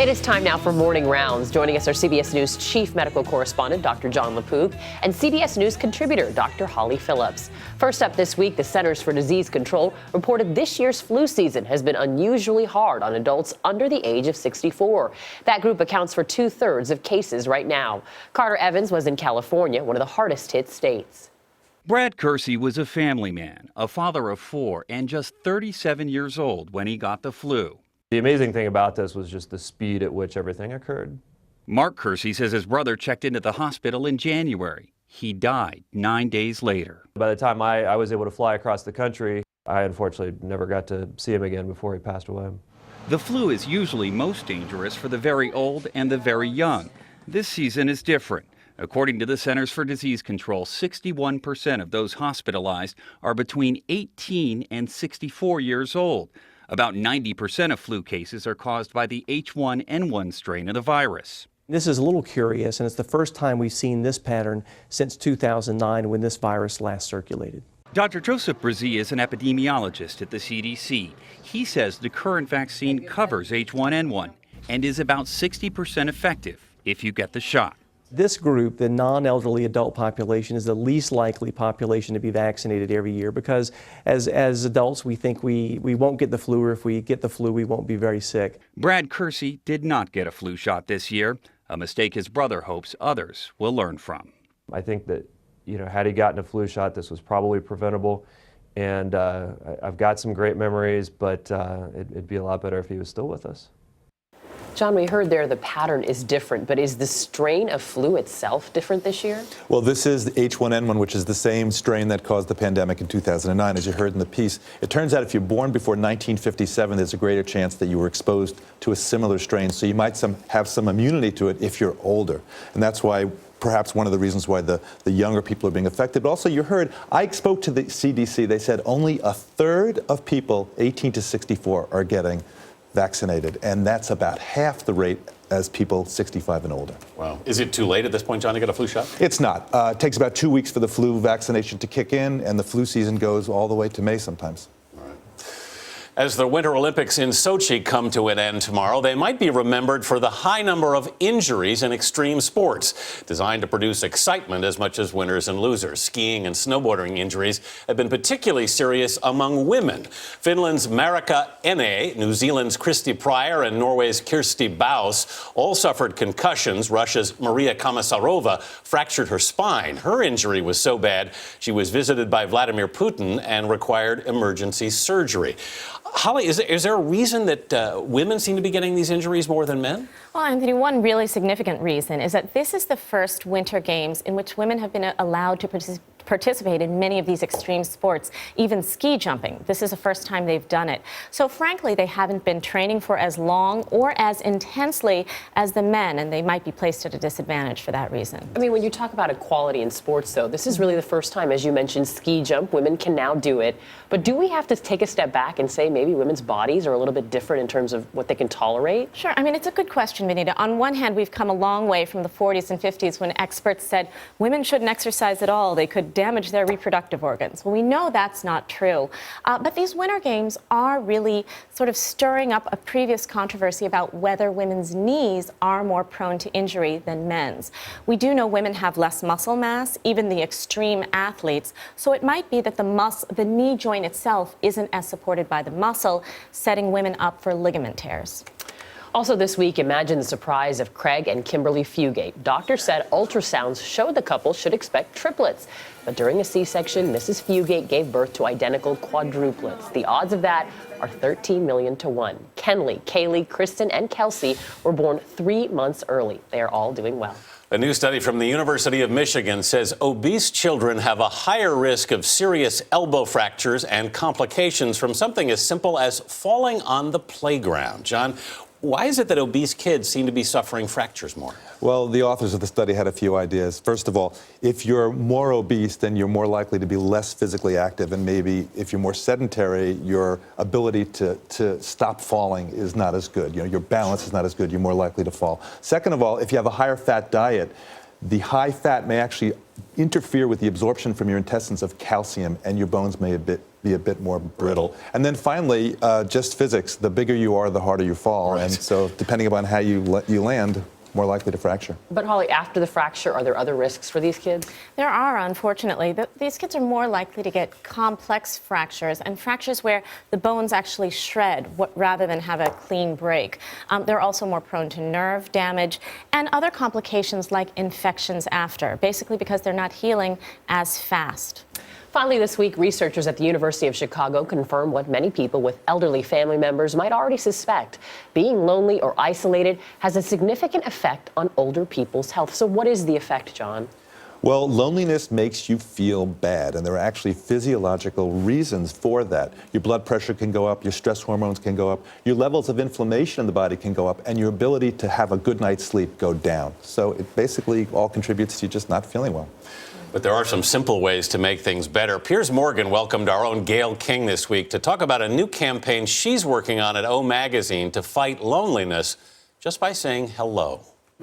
It is time now for Morning Rounds. Joining us are CBS News chief medical correspondent, Dr. Jon LaPook, and CBS News contributor, Dr. Holly Phillips. First up this week, the Centers for Disease Control reported this year's flu season has been unusually hard on adults under the age of 64. That group accounts for 2/3 of cases right now. Carter Evans was in California, one of the hardest hit states. Brad Kersey was a family man, a father of 4, and just 37 years old when he got the flu. The amazing thing about this was just the speed at which everything occurred. Mark Kersey says his brother checked into the hospital in January. He died 9 days later. By the time I was able to fly across the country, I unfortunately never got to see him again before he passed away. The flu is usually most dangerous for the very old and the very young. This season is different. According to the Centers for Disease Control, 61% of those hospitalized are between 18 and 64 years old. About 90% of flu cases are caused by the H1N1 strain of the virus. This is a little curious, and it's the first time we've seen this pattern since 2009 when this virus last circulated. Dr. Joseph Brzee is an epidemiologist at the CDC. He says the current vaccine covers H1N1 and is about 60% effective if you get the shot. This group, the non-elderly adult population, is the least likely population to be vaccinated every year because as adults we think we won't get the flu, or if we get the flu we won't be very sick. Brad Kersey did not get a flu shot this year, a mistake his brother hopes others will learn from. I think that, had he gotten a flu shot, this was probably preventable. And I've got some great memories, but it'd be a lot better if he was still with us. John, we heard there the pattern is different, but is the strain of flu itself different this year? Well, this is the H1N1, which is the same strain that caused the pandemic in 2009, as you heard in the piece. It turns out if you're born before 1957, there's a greater chance that you were exposed to a similar strain, so you might have some immunity to it if you're older. And that's why perhaps one of the reasons why the younger people are being affected. But also, you heard, I spoke to the CDC. They said only 1/3 of people 18 to 64 are getting vaccinated, and that's about half the rate as people 65 and older. Wow. Is it too late at this point, John, to get a flu shot? It's not. It takes about 2 weeks for the flu vaccination to kick in, and the flu season goes all the way to May sometimes. As the Winter Olympics in Sochi come to an end tomorrow, they might be remembered for the high number of injuries in extreme sports, designed to produce excitement as much as winners and losers. Skiing and snowboarding injuries have been particularly serious among women. Finland's Marika Ene, New Zealand's Christy Pryor, and Norway's Kirsti Baus all suffered concussions. Russia's Maria Komisarova fractured her spine. Her injury was so bad, she was visited by Vladimir Putin and required emergency surgery. Holly, is there a reason that women seem to be getting these injuries more than men? Well, Anthony, one really significant reason is that this is the first Winter Games in which women have been allowed to participate in many of these extreme sports, even ski jumping. This is the first time they've done it. So frankly, they haven't been training for as long or as intensely as the men, and they might be placed at a disadvantage for that reason. I mean, when you talk about equality in sports, though, this is really the first time, as you mentioned, ski jump, women can now do it. But do we have to take a step back and say maybe women's bodies are a little bit different in terms of what they can tolerate? Sure. I mean, it's a good question, Vinita. On one hand, we've come a long way from the 40s and 50s when experts said women shouldn't exercise at all. They could damage their reproductive organs. Well, we know that's not true. But these Winter Games are really sort of stirring up a previous controversy about whether women's knees are more prone to injury than men's. We do know women have less muscle mass, even the extreme athletes. So it might be that the knee joint itself isn't as supported by the muscle, setting women up for ligament tears. Also this week, imagine the surprise of Craig and Kimberly Fugate. Doctors said ultrasounds showed the couple should expect triplets. But during a C-section, Mrs. Fugate gave birth to identical quadruplets. The odds of that are 13 million to 1. Kenley, Kaylee, Kristen, and Kelsey were born 3 months early. They are all doing well. A new study from the University of Michigan says obese children have a higher risk of serious elbow fractures and complications from something as simple as falling on the playground. John, why is it that obese kids seem to be suffering fractures more? Well, the authors of the study had a few ideas. First of all, if you're more obese, then you're more likely to be less physically active, and maybe if you're more sedentary, your ability to stop falling is not as good. Your balance is not as good. You're more likely to fall. Second of all, if you have a higher fat diet, The high fat may actually interfere with the absorption from your intestines of calcium, and your bones may be a bit more brittle. And then finally, just physics. The bigger you are, the harder you fall. Right. And so depending upon how you land, more likely to fracture. But Holly, after the fracture, are there other risks for these kids? There are, unfortunately. These kids are more likely to get complex fractures and fractures where the bones actually shred rather than have a clean break. They're also more prone to nerve damage and other complications like infections after, basically because they're not healing as fast. Finally, this week, researchers at the University of Chicago confirm what many people with elderly family members might already suspect. Being lonely or isolated has a significant effect on older people's health. So what is the effect, John? Well, loneliness makes you feel bad, and there are actually physiological reasons for that. Your blood pressure can go up, your stress hormones can go up, your levels of inflammation in the body can go up, and your ability to have a good night's sleep go down. So it basically all contributes to you just not feeling well. But there are some simple ways to make things better. Piers Morgan welcomed our own Gail King this week to talk about a new campaign she's working on at O Magazine to fight loneliness just by saying hello.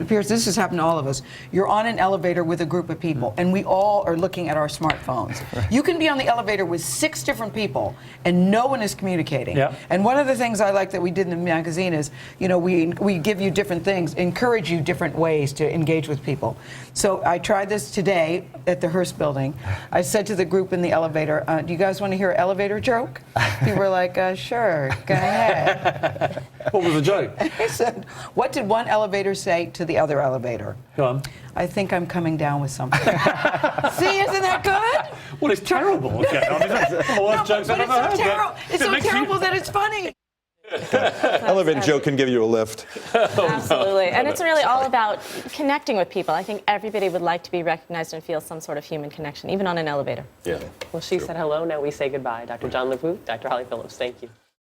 Piers, this has happened to all of us. You're on an elevator with a group of people, and we all are looking at our smartphones. You can be on the elevator with 6 different people, and no one is communicating. Yep. And one of the things I like that we did in the magazine is, you know, we give you different things, encourage you different ways to engage with people. So I tried this today at the Hearst building. I said to the group in the elevator, do you guys want to hear an elevator joke? People were like, sure, go ahead. What was the joke? I said, what did one elevator say to the other elevator? Go on. I think I'm coming down with something. See, isn't that good? Well, it's terrible. Okay. I mean, that's the worst jokes but I've ever heard. it's so terrible that it's funny. Elevator joke can give you a lift. Absolutely. And it's really all about connecting with people. I think everybody would like to be recognized and feel some sort of human connection, even on an elevator. Yeah. Well, she said hello. Now we say goodbye. Dr. Jon LaPook, Dr. Holly Phillips, thank you.